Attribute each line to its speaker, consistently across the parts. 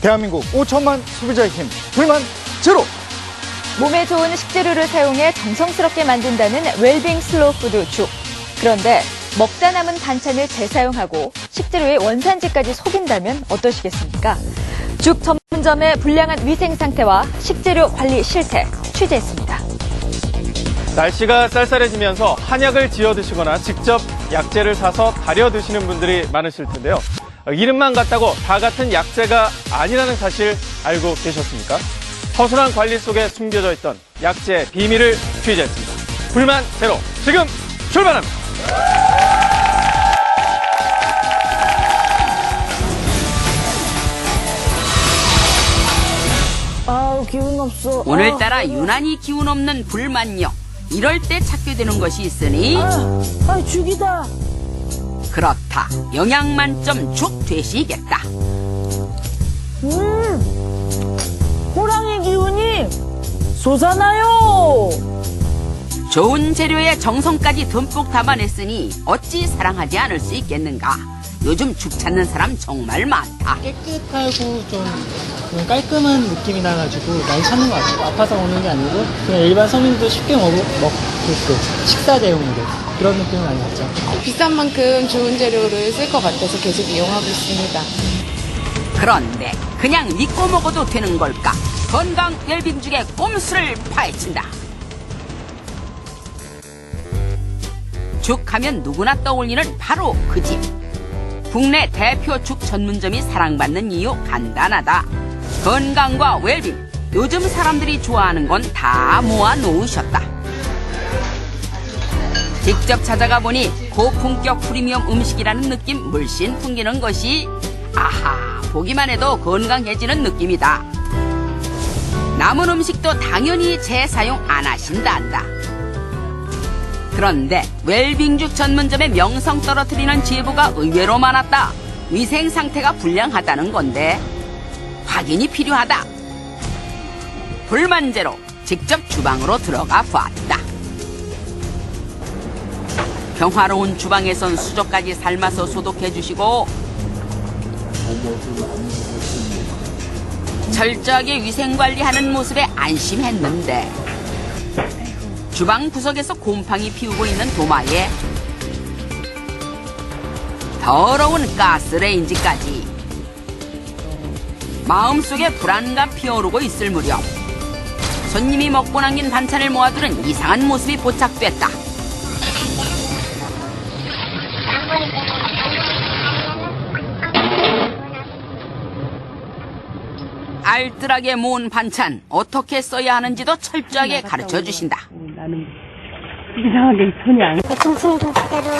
Speaker 1: 대한민국 5천만 소비자의 힘, 불만 제로!
Speaker 2: 몸에 좋은 식재료를 사용해 정성스럽게 만든다는 웰빙 슬로우푸드 죽. 그런데 먹다 남은 반찬을 재사용하고 식재료의 원산지까지 속인다면 어떠시겠습니까? 죽 전문점의 불량한 위생 상태와 식재료 관리 실태 취재했습니다.
Speaker 3: 날씨가 쌀쌀해지면서 한약을 지어 드시거나 직접 약재를 사서 달여 드시는 분들이 많으실 텐데요. 이름만 같다고 다 같은 약재가 아니라는 사실 알고 계셨습니까? 허술한 관리 속에 숨겨져 있던 약재의 비밀을 취재했습니다. 불만 제로, 지금 출발합니다.
Speaker 4: 아우, 기운 없어.
Speaker 5: 오늘따라 유난히 기운 없는 불만요. 이럴 때 찾게 되는 것이 있으니
Speaker 4: 죽이다.
Speaker 5: 그렇다. 영양 만점 죽 되시겠다.
Speaker 4: 호랑이 기운이 솟아나요.
Speaker 5: 좋은 재료에 정성까지 듬뿍 담아냈으니 어찌 사랑하지 않을 수 있겠는가. 요즘 죽 찾는 사람 정말 많다.
Speaker 6: 깨끗하고 좀 깔끔한 느낌이 나가지고 많이 찾는 것 같아요. 아파서 오는 게 아니고 그냥 일반 서민도 쉽게 먹게끔 식사 대용으로 그런 느낌을 많이 받죠.
Speaker 7: 비싼 만큼 좋은 재료를 쓸 것 같아서 계속 이용하고 있습니다.
Speaker 5: 그런데 그냥 믿고 먹어도 되는 걸까? 건강 웰빙죽의 꼼수를 파헤친다. 죽하면 누구나 떠올리는 바로 그 집. 국내 대표 죽 전문점이 사랑받는 이유 간단하다. 건강과 웰빙, 요즘 사람들이 좋아하는 건 다 모아놓으셨다. 직접 찾아가 보니 고품격 프리미엄 음식이라는 느낌 물씬 풍기는 것이 아하, 보기만 해도 건강해지는 느낌이다. 남은 음식도 당연히 재사용 안 하신단다. 그런데 웰빙죽 전문점의 명성 떨어뜨리는 제보가 의외로 많았다. 위생 상태가 불량하다는 건데 확인이 필요하다. 불만제로 직접 주방으로 들어가 보았다. 평화로운 주방에선 수저까지 삶아서 소독해 주시고 철저하게 위생관리하는 모습에 안심했는데 주방 구석에서 곰팡이 피우고 있는 도마에 더러운 가스레인지까지 마음속에 불안감 피어오르고 있을 무렵 손님이 먹고 남긴 반찬을 모아두는 이상한 모습이 포착됐다. 알뜰하게 모은 반찬 어떻게 써야 하는지도 철저하게 가르쳐 주신다.
Speaker 8: 나는 이상하게 손이 안 가.
Speaker 9: 동생도 그대로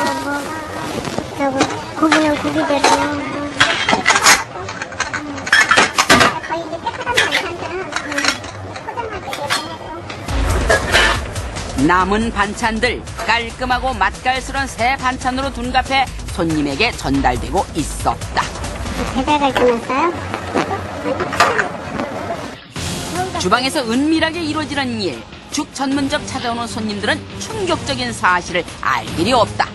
Speaker 9: 고기는 고기대로 거의 이제 깨끗한 반찬들은 포장할 때 해서
Speaker 5: 남은 반찬들 깔끔하고 맛깔스러운 새 반찬으로 둔갑해 손님에게 전달되고 있었다.
Speaker 9: 배달갈 때였어요?
Speaker 5: 주방에서 은밀하게 이루어지는 일. 죽 전문점 찾아오는 손님들은 충격적인 사실을 알 길이 없다.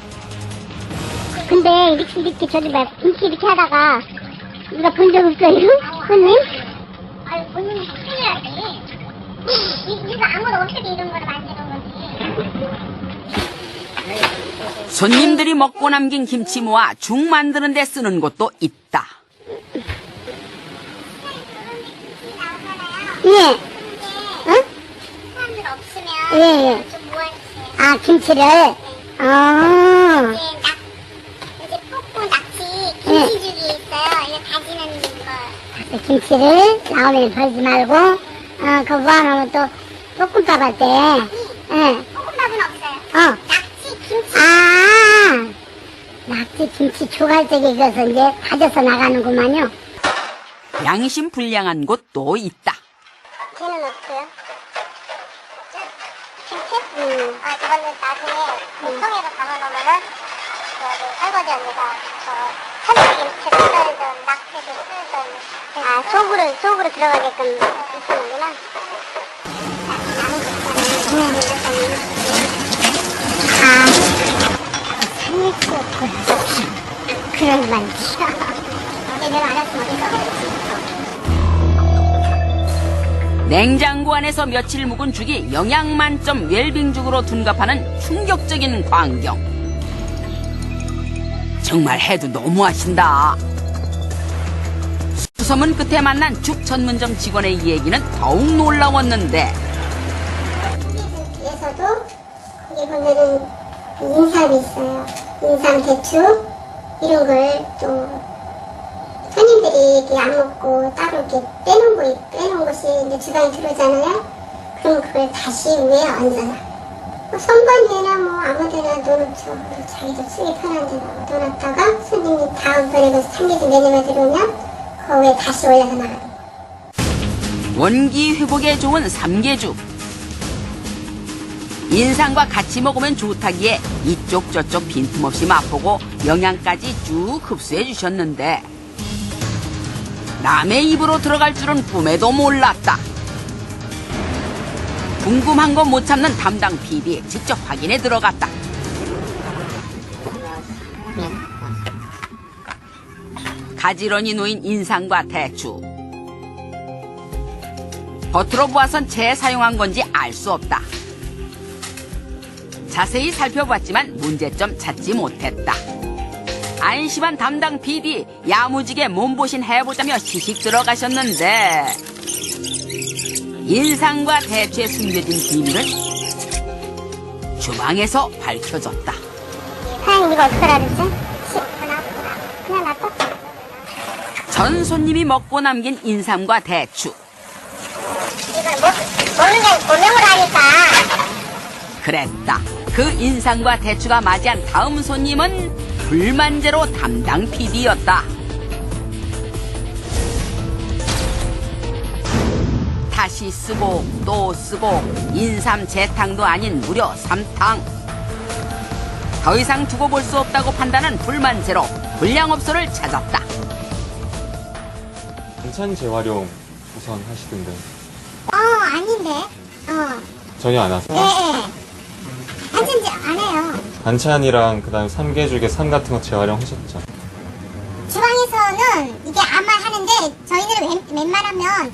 Speaker 9: 근데 이렇게 저기 막 김치 이렇게 하다가 우리가 본 적 없어요? 손님? 아니 본인이 큰일나지. 이거 아무도 어떻게 이런 거를 만드는 거지?
Speaker 5: 손님들이 먹고 남긴 김치 모아 죽 만드는 데 쓰는 곳도 있다.
Speaker 9: 예. 응? 사람들 없으면 예. 좀 모아주세요. 아, 김치를? 이제 볶고 낙지 김치죽이 있어요. 이거 다지는 거. 김치를 나오면 버리지 말고, 그거 모아놓으면 또 볶음밥 할 때. 예. 볶음밥은 없어요. 낙지 김치. 낙지 김치 조갈대기 익어서 이제 다져서 나가는구만요.
Speaker 5: 양심 불량한 곳도 있다.
Speaker 9: 걔는 어때요? 김치? 그거는 나중에 통에서 담아놓으면은 설거지 언니가 참치김치 쓰던 낙지도 쓰던 속으로 들어가게끔 있으는구나. 생일치였구나. 그런 말이야. 내가 알았으면 어디서
Speaker 5: 냉장고 안에서 며칠 묵은 죽이 영양 만점 웰빙죽으로 둔갑하는 충격적인 광경. 정말 해도 너무하신다. 수소문 끝에 만난 죽 전문점 직원의 얘기는 더욱 놀라웠는데
Speaker 9: 뒤에서도 거기 보면은 인삼이 있어요. 인삼, 대추 이런 걸 또 손님들이 이렇게 안 먹고 따로 이렇게 빼놓은 것이 이제 주방에 들어오잖아요. 그럼 그걸 다시 위에 얹어놔. 선반에나 뭐 아무데나 넣어놓죠. 자기도 쓰기 편한 데나 넣어놨다가 손님이 다음번에 그 삼계주 메뉴가 들어오면 그 위에 다시 올려서 나가요.
Speaker 5: 원기 회복에 좋은 삼계죽. 인삼과 같이 먹으면 좋다기에 이쪽 저쪽 빈틈없이 맛보고 영양까지 쭉 흡수해 주셨는데 남의 입으로 들어갈 줄은 꿈에도 몰랐다. 궁금한 거 못 참는 담당 PD 직접 확인에 들어갔다. 가지런히 놓인 인삼과 대추. 겉으로 보아선 재사용한 건지 알 수 없다. 자세히 살펴봤지만 문제점 찾지 못했다. 안심한 담당 PD 야무지게 몸보신 해보자며 시식 들어가셨는데 인삼과 대추에 숨겨진 비밀은 주방에서 밝혀졌다.
Speaker 9: 사장님 이거 어떡하라 그랬지? 그냥 놔둬.
Speaker 5: 전 손님이 먹고 남긴 인삼과 대추.
Speaker 9: 이걸 먹는 게 고명을 하니까.
Speaker 5: 그랬다. 그 인삼과 대추가 맞이한 다음 손님은 불만제로 담당 PD였다. 다시 쓰고 또 쓰고 인삼 재탕도 아닌 무려 3탕. 더 이상 두고 볼 수 없다고 판단한 불만제로 불량업소를 찾았다.
Speaker 10: 반찬 재활용 우선 하시던데.
Speaker 9: 아닌데.
Speaker 10: 전혀 안 하세요?
Speaker 9: 네. 반찬 안 해요.
Speaker 10: 반찬이랑 그다음에 삼계죽에 산 같은 거 재활용 하셨죠?
Speaker 9: 주방에서는 이게 아마 하는데 저희는 웬만하면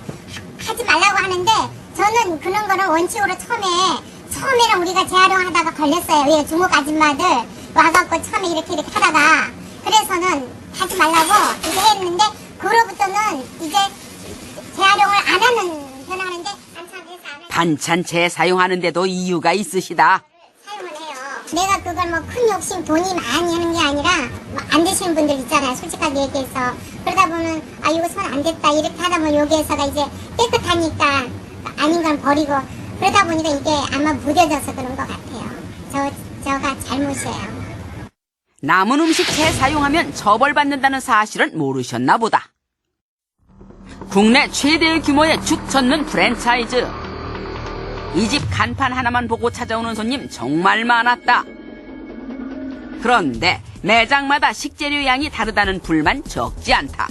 Speaker 9: 하지 말라고 하는데 저는 그런 거를 원칙으로 처음에는 우리가 재활용하다가 걸렸어요. 왜 중국 아줌마들 와갖고 처음에 이렇게 하다가 그래서는 하지 말라고 이렇게 했는데 그로부터는 이제 재활용을 안 하는 변화하는데
Speaker 5: 반찬 재사용하는데도 이유가 있으시다.
Speaker 9: 사용을 해요. 내가 그걸 뭐 큰 욕심 돈이 많이 하는 게 아니라 뭐안 되시는 분들 있잖아요. 솔직하게 얘기해서 그러다 보면 이거 손 안 됐다 이렇게 하다 보면 여기에서가 이제 깨끗하니까 아닌 건 버리고 그러다 보니까 이게 아마 무뎌져서 그런 것 같아요. 저가 잘못이에요.
Speaker 5: 남은 음식 재사용하면 처벌받는다는 사실은 모르셨나 보다. 국내 최대 규모의 죽 전문 프랜차이즈. 이 집 간판 하나만 보고 찾아오는 손님 정말 많았다. 그런데 매장마다 식재료 양이 다르다는 불만 적지 않다.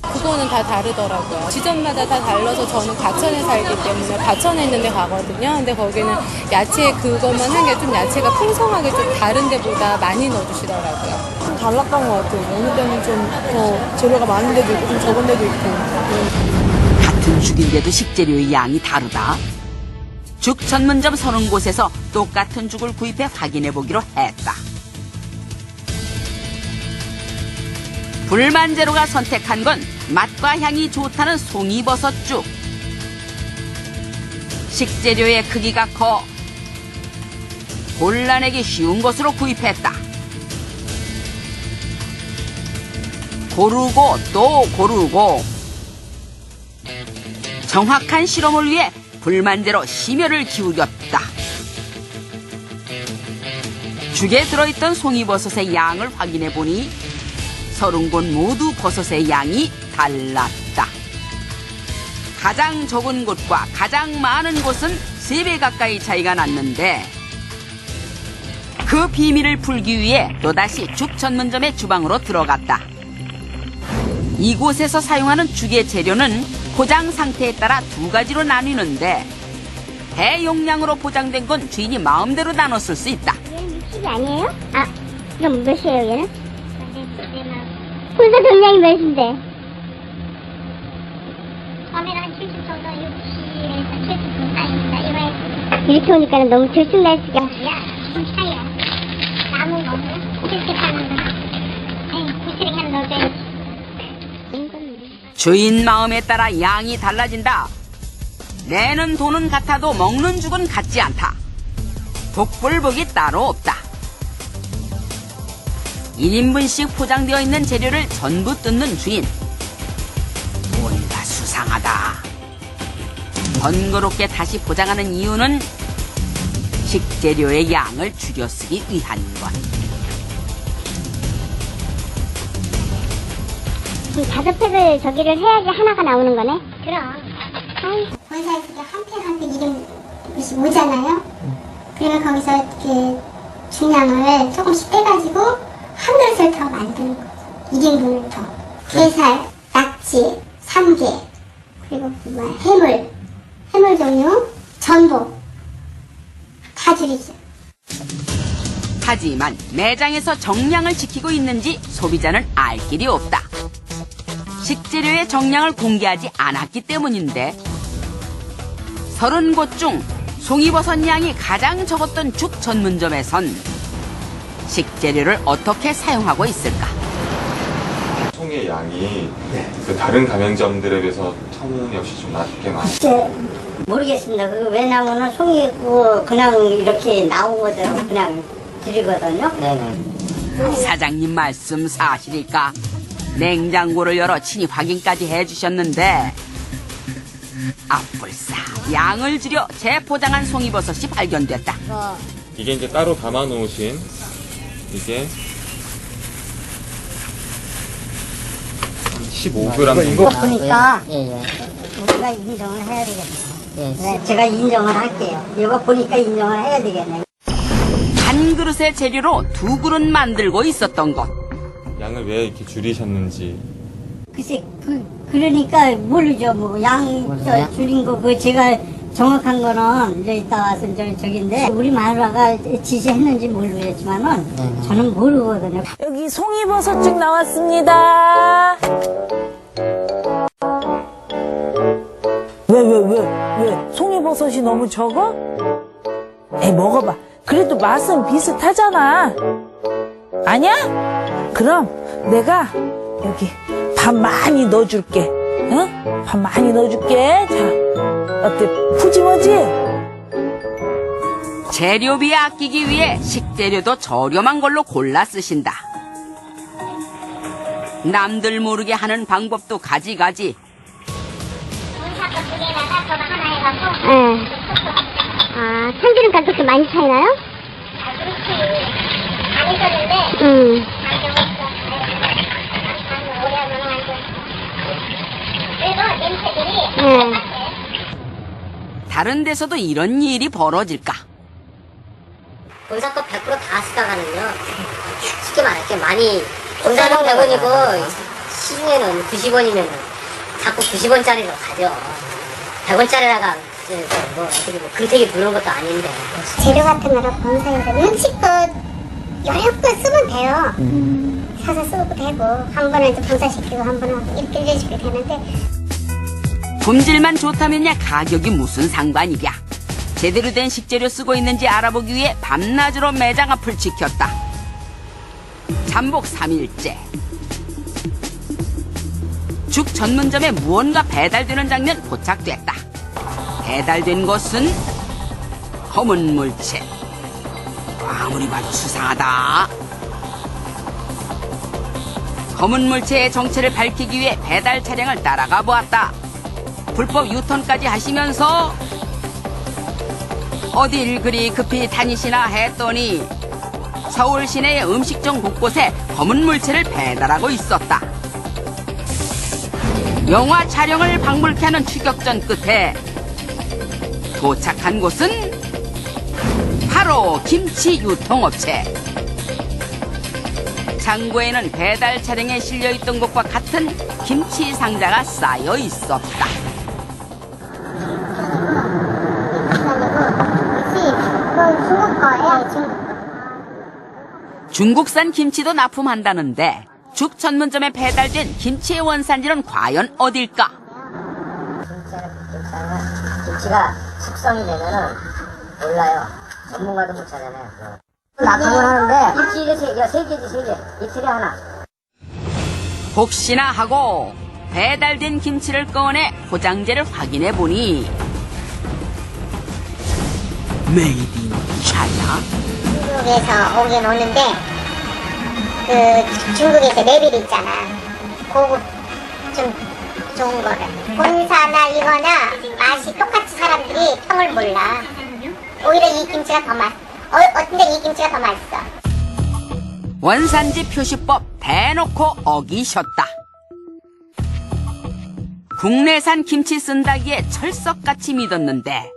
Speaker 7: 그거는 다 다르더라고요. 지점마다 다 달라서 저는 과천에 살기 때문에 과천에 있는 데 가거든요. 근데 거기는 야채 그것만 한 게 좀 야채가 풍성하게 좀 다른 데보다 많이 넣어주시더라고요.
Speaker 4: 좀 달랐던 것 같아요. 어느 때는 좀 더 재료가 많은 데도 있고 좀 적은 데도 있고.
Speaker 5: 같은 죽인데도 식재료의 양이 다르다. 죽 전문점 30곳에서 똑같은 죽을 구입해 확인해보기로 했다. 불만제로가 선택한 건 맛과 향이 좋다는 송이버섯죽. 식재료의 크기가 커 골라내기 쉬운 것으로 구입했다. 고르고 또 고르고 정확한 실험을 위해 불만제로 심혈을 기울였다. 죽에 들어있던 송이버섯의 양을 확인해보니 30곳 모두 버섯의 양이 달랐다. 가장 적은 곳과 가장 많은 곳은 3배 가까이 차이가 났는데 그 비밀을 풀기 위해 또다시 죽 전문점의 주방으로 들어갔다. 이곳에서 사용하는 죽의 재료는 포장 상태에 따라 2가지로 나뉘는데 대용량으로 포장된 건 주인이 마음대로 나눠 쓸 수 있다.
Speaker 9: 얘는 60이 아니에요? 이건 몇이에요 얘는? 혼자 병량이 몇인데? 처음에는 한 70 정도, 이렇게 오니까 너무 들쑥날쑥이야. 좀 차이야. 나무 먹는 이렇게 파는 거나. 이렇게 하면 너무
Speaker 5: 주인 마음에 따라 양이 달라진다. 내는 돈은 같아도 먹는 죽은 같지 않다. 복불복이 따로 없다. 1인분씩 포장되어 있는 재료를 전부 뜯는 주인. 뭔가 수상하다. 번거롭게 다시 포장하는 이유는 식재료의 양을 줄여 쓰기 위한 것.
Speaker 9: 다섯 팩을 저기를 해야지 하나가 나오는 거네? 그럼. 본사에서 한 팩 한 팩 이름씩 오잖아요? 그러면 거기서 이렇게 중량을 조금씩 떼가지고 한 그릇을 더 만드는 거죠. 1인분을 더. 게살, 낙지, 삼계, 그리고 해물 종류, 전복. 다 줄이죠.
Speaker 5: 하지만 매장에서 정량을 지키고 있는지 소비자는 알 길이 없다. 식재료의 정량을 공개하지 않았기 때문인데 30곳 중 송이버섯 양이 가장 적었던 죽 전문점에선 식재료를 어떻게 사용하고 있을까?
Speaker 10: 송이의 양이 그 다른 가맹점들에 비해서 터무니없이 좀 낮게 나와요.
Speaker 9: 모르겠습니다. 그거 왜냐면은 송이고 그냥 이렇게 나온 거대로 그냥 드리거든요.
Speaker 5: 사장님 말씀 사실일까? 냉장고를 열어 친히 확인까지 해주셨는데 앞불싸 양을 줄여 재포장한 송이버섯이 발견됐다.
Speaker 10: 이게 이제 따로 담아 놓으신 이게 15g 정도.
Speaker 9: 보니까 우리가 인정을 해야 되겠네. 네, 제가 인정을 할게요. 이거 보니까 인정을 해야 되겠네.
Speaker 5: 한 그릇의 재료로 2그릇 만들고 있었던 것.
Speaker 10: 양을 왜 이렇게 줄이셨는지.
Speaker 9: 글쎄, 그러니까 모르죠. 뭐, 줄인 거, 제가 정확한 거는 이제 이따 와서 저긴데, 우리 마누라가 지시했는지 모르겠지만은, 저는 모르거든요.
Speaker 11: 여기 송이버섯죽 나왔습니다. 왜? 송이버섯이 너무 적어? 에이, 먹어봐. 그래도 맛은 비슷하잖아. 아니야? 그럼 내가 여기 밥 많이 넣어줄게. 응? 밥 많이 넣어줄게. 자, 어때? 푸짐하지?
Speaker 5: 재료비 아끼기 위해 식재료도 저렴한 걸로 골라 쓰신다. 남들 모르게 하는 방법도 가지가지.
Speaker 9: 네. 아, 참기름값 그렇게 많이 차이나요? 안 있었는데,
Speaker 5: 다른 데서도 이런 일이 벌어질까?
Speaker 9: 본사 거 100% 다 쓰다가는요, 쉽게 말할게 많이, 본사는 100원이고, 시중에는 90원이면 자꾸 90원짜리로 가죠. 100원짜리다가, 어떻게 금택이 두는 것도 아닌데. 재료 같은 거를 본사에서는 실컷 여러 번 쓰면 돼요. 사서 쓰고 되고, 한 번은 이제 본사시키고, 한 번은 이렇게 해주게 되는데.
Speaker 5: 품질만 좋다면야 가격이 무슨 상관이랴. 제대로 된 식재료 쓰고 있는지 알아보기 위해 밤낮으로 매장 앞을 지켰다. 잠복 3일째. 죽 전문점에 무언가 배달되는 장면 포착됐다. 배달된 것은 검은 물체. 아무리 봐도 수상하다. 검은 물체의 정체를 밝히기 위해 배달 차량을 따라가 보았다. 불법 유턴까지 하시면서 어딜 그리 급히 다니시나 했더니 서울 시내의 음식점 곳곳에 검은 물체를 배달하고 있었다. 영화 촬영을 방불케 하는 추격전 끝에 도착한 곳은 바로 김치 유통업체. 창고에는 배달 차량에 실려있던 것과 같은 김치 상자가 쌓여 있었다. 중국산 김치도 납품한다는데 죽 전문점에 배달된 김치의 원산지는 과연 어딜까?
Speaker 9: 김치가 숙성이 되면은 몰라요. 전문가도 못 찾아내요. 낙하물 하는데 김치 이게 3개지 3개. 이틀에 하나.
Speaker 5: 혹시나 하고 배달된 김치를 꺼내 포장재를 확인해 보니 메이드 인 차이나?
Speaker 9: 중국에서 오긴 오는데 그 중국에서 레벨 있잖아. 고급 좀 좋은 거를. 본사나 이거나 맛이 똑같이 사람들이 평을 몰라. 오히려 이 김치가 더 어떤데 이 김치가 더 맛있어.
Speaker 5: 원산지 표시법 대놓고 어기셨다. 국내산 김치 쓴다기에 철석같이 믿었는데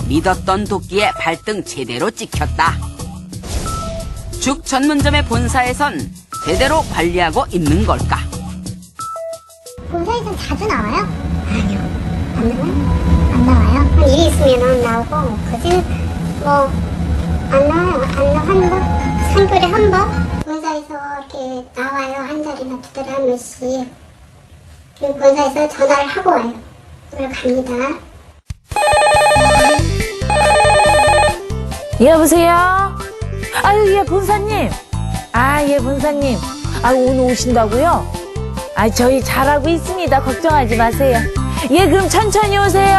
Speaker 5: 믿었던 도끼에 발등 제대로 찍혔다. 죽 전문점의 본사에선 제대로 관리하고 있는 걸까?
Speaker 9: 본사에선 자주 나와요? 아니요. 안 나와요. 한 일이 있으면 나오고 그지는 안 나와요. 한 번? 3개월에 한 번? 본사에서 이렇게 나와요. 한 달이나 2달에 한 번씩. 그리고 본사에서 전화를 하고 와요. 그걸 갑니다.
Speaker 11: 여보세요? 아유, 예, 본사님. 예, 본사님. 오늘 오신다고요? 저희 잘하고 있습니다. 걱정하지 마세요. 예, 그럼 천천히 오세요.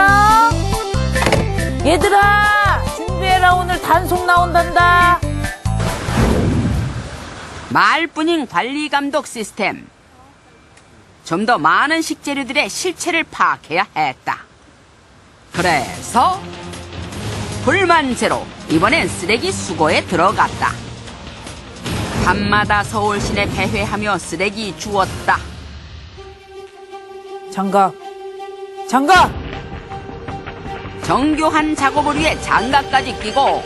Speaker 11: 얘들아, 준비해라. 오늘 단속 나온단다.
Speaker 5: 말뿐인 관리 감독 시스템. 좀 더 많은 식재료들의 실체를 파악해야 했다. 그래서 불만제로 이번엔 쓰레기 수거에 들어갔다. 밤마다 서울 시내 배회하며 쓰레기 주웠다.
Speaker 11: 장갑.
Speaker 5: 정교한 작업을 위해 장갑까지 끼고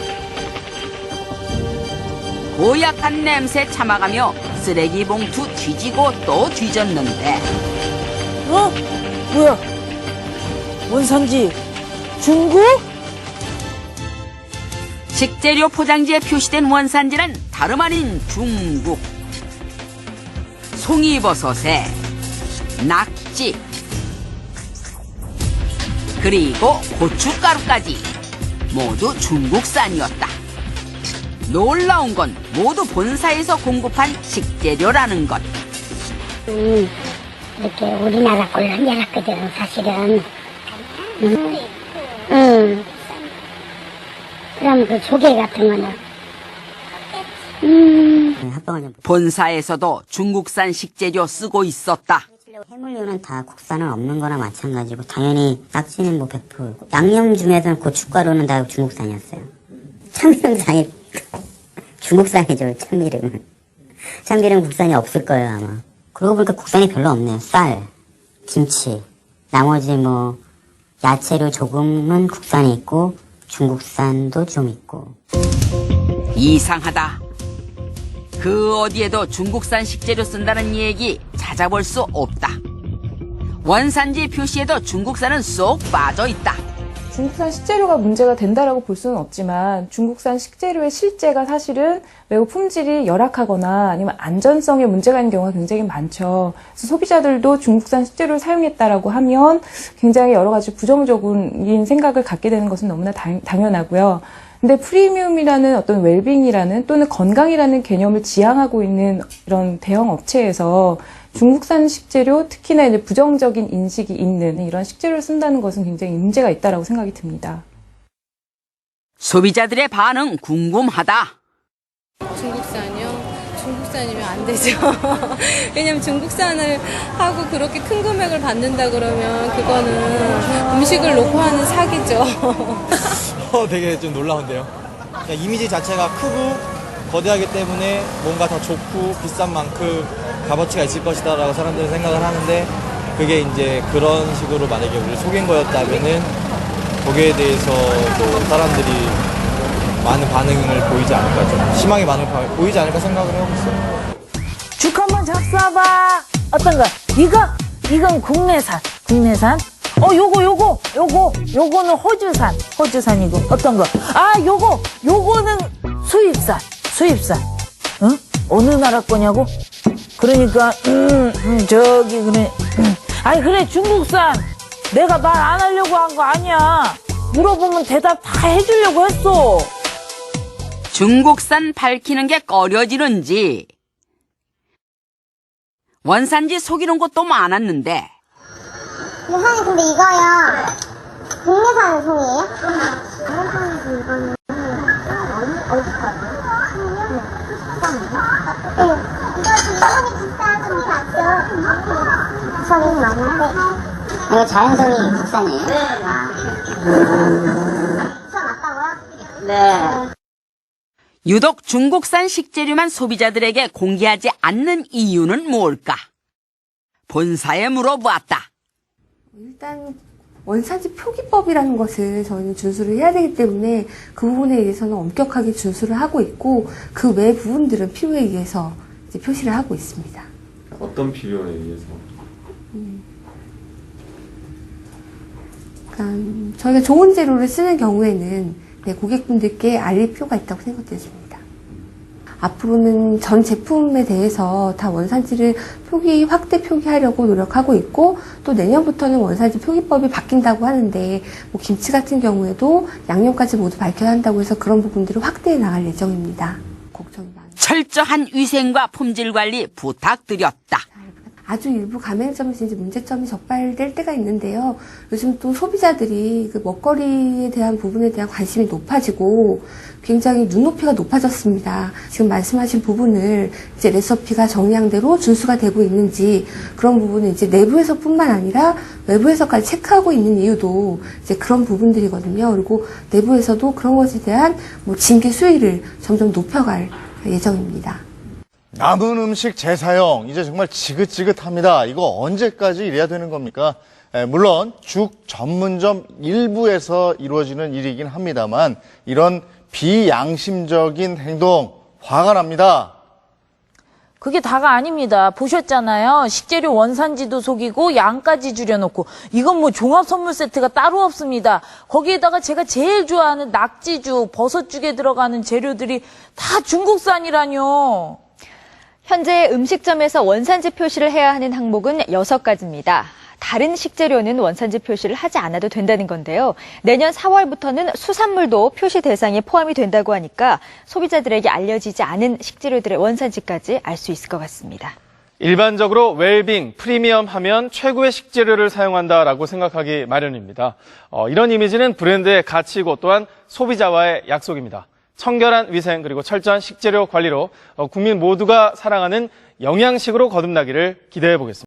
Speaker 5: 고약한 냄새 참아가며 쓰레기 봉투 뒤지고 또 뒤졌는데
Speaker 11: 뭐야? 원산지 중국?
Speaker 5: 식재료 포장지에 표시된 원산지는 다름 아닌 중국. 송이버섯에 낙지 그리고 고춧가루까지 모두 중국산이었다. 놀라운 건 모두 본사에서 공급한 식재료라는 것.
Speaker 9: 이렇게 우리나라 걸로 한 줄 알았거든, 사실은. 그럼 그 조개 같은 거는.
Speaker 5: 본사에서도 중국산 식재료 쓰고 있었다.
Speaker 12: 해물류는 다 국산은 없는 거나 마찬가지고 당연히 낙지는 100%. 양념 중에서는 고춧가루는 다 중국산이었어요. 참기름상이 중국산이죠. 참기름 국산이 없을 거예요 아마. 그러고 보니까 국산이 별로 없네요. 쌀, 김치, 나머지 야채류 조금은 국산이 있고 중국산도 좀 있고.
Speaker 5: 이상하다. 그 어디에도 중국산 식재료 쓴다는 얘기 찾아볼 수 없다. 원산지 표시에도 중국산은 쏙 빠져있다.
Speaker 4: 중국산 식재료가 문제가 된다라고 볼 수는 없지만 중국산 식재료의 실제가 사실은 매우 품질이 열악하거나 아니면 안전성에 문제가 있는 경우가 굉장히 많죠. 그래서 소비자들도 중국산 식재료를 사용했다라고 하면 굉장히 여러 가지 부정적인 생각을 갖게 되는 것은 너무나 당연하고요. 근데 프리미엄이라는 어떤 웰빙이라는 또는 건강이라는 개념을 지향하고 있는 이런 대형 업체에서 중국산 식재료, 특히나 이제 부정적인 인식이 있는 이런 식재료를 쓴다는 것은 굉장히 문제가 있다라고 생각이 듭니다.
Speaker 5: 소비자들의 반응 궁금하다.
Speaker 7: 중국산이요? 중국산이면 안 되죠. 왜냐면 중국산을 하고 그렇게 큰 금액을 받는다 그러면 그거는 음식을 놓고 하는 사기죠.
Speaker 13: 되게 좀 놀라운데요. 그냥 이미지 자체가 크고 거대하기 때문에 뭔가 더 좋고 비싼 만큼 값어치가 있을 것이다라고 사람들은 생각을 하는데 그게 이제 그런 식으로 만약에 우리를 속인 거였다면은 거기에 대해서 사람들이 많은 반응을 보이지 않을까, 좀 심하게 보이지 않을까 생각을 하고 있어요.
Speaker 11: 죽 한번 잡숴봐. 어떤 거? 이건 국내산. 요거는 호주산이고. 어떤 거? 요거는 수입산. 응? 어느 나라 거냐고? 그러니까, 그래, 중국산. 내가 말 안 하려고 한 거 아니야. 물어보면 대답 다 해주려고 했어.
Speaker 5: 중국산 밝히는 게 꺼려지는지 원산지 속이는 것도 많았는데
Speaker 9: 선생님 근데 이거요 국내산 송이에요? 국내산에서 이거는 어디까지? 이거 지금 비싼 송이 맞죠? 송이 맞는데
Speaker 12: 이거 자연송이 국산이에요?
Speaker 9: 맞다고요?
Speaker 12: 네.
Speaker 5: 유독 중국산 식재료만 소비자들에게 공개하지 않는 이유는 뭘까? 본사에 물어보았다.
Speaker 14: 일단 원산지 표기법이라는 것을 저희는 준수를 해야 되기 때문에 그 부분에 의해서는 엄격하게 준수를 하고 있고 그 외 부분들은 필요에 의해서 이제 표시를 하고 있습니다.
Speaker 10: 어떤 필요에 의해서?
Speaker 14: 그러니까 저희가 좋은 재료를 쓰는 경우에는 고객분들께 알릴 필요가 있다고 생각되십니다. 앞으로는 전 제품에 대해서 다 원산지를 확대 표기하려고 노력하고 있고 또 내년부터는 원산지 표기법이 바뀐다고 하는데 뭐 김치 같은 경우에도 양념까지 모두 밝혀야 한다고 해서 그런 부분들을 확대해 나갈 예정입니다. 걱정이 많아요.
Speaker 5: 철저한 위생과 품질 관리 부탁드렸다.
Speaker 14: 아주 일부 가맹점에서 이제 문제점이 적발될 때가 있는데요. 요즘 또 소비자들이 그 먹거리에 대한 부분에 대한 관심이 높아지고 굉장히 눈높이가 높아졌습니다. 지금 말씀하신 부분을 이제 레시피가 정량대로 준수가 되고 있는지 그런 부분은 이제 내부에서뿐만 아니라 외부에서까지 체크하고 있는 이유도 이제 그런 부분들이거든요. 그리고 내부에서도 그런 것에 대한 뭐 징계 수위를 점점 높여갈 예정입니다.
Speaker 1: 남은 음식 재사용 이제 정말 지긋지긋합니다. 이거 언제까지 이래야 되는 겁니까? 물론 죽 전문점 일부에서 이루어지는 일이긴 합니다만 이런 비양심적인 행동 화가 납니다.
Speaker 11: 그게 다가 아닙니다. 보셨잖아요. 식재료 원산지도 속이고 양까지 줄여놓고 이건 뭐 종합 선물 세트가 따로 없습니다. 거기에다가 제가 제일 좋아하는 낙지죽, 버섯죽에 들어가는 재료들이 다 중국산이라뇨.
Speaker 2: 현재 음식점에서 원산지 표시를 해야 하는 항목은 6가지입니다. 다른 식재료는 원산지 표시를 하지 않아도 된다는 건데요. 내년 4월부터는 수산물도 표시 대상에 포함이 된다고 하니까 소비자들에게 알려지지 않은 식재료들의 원산지까지 알 수 있을 것 같습니다.
Speaker 3: 일반적으로 웰빙, 프리미엄 하면 최고의 식재료를 사용한다라고 생각하기 마련입니다. 이런 이미지는 브랜드의 가치이고 또한 소비자와의 약속입니다. 청결한 위생 그리고 철저한 식재료 관리로 국민 모두가 사랑하는 영양식으로 거듭나기를 기대해 보겠습니다.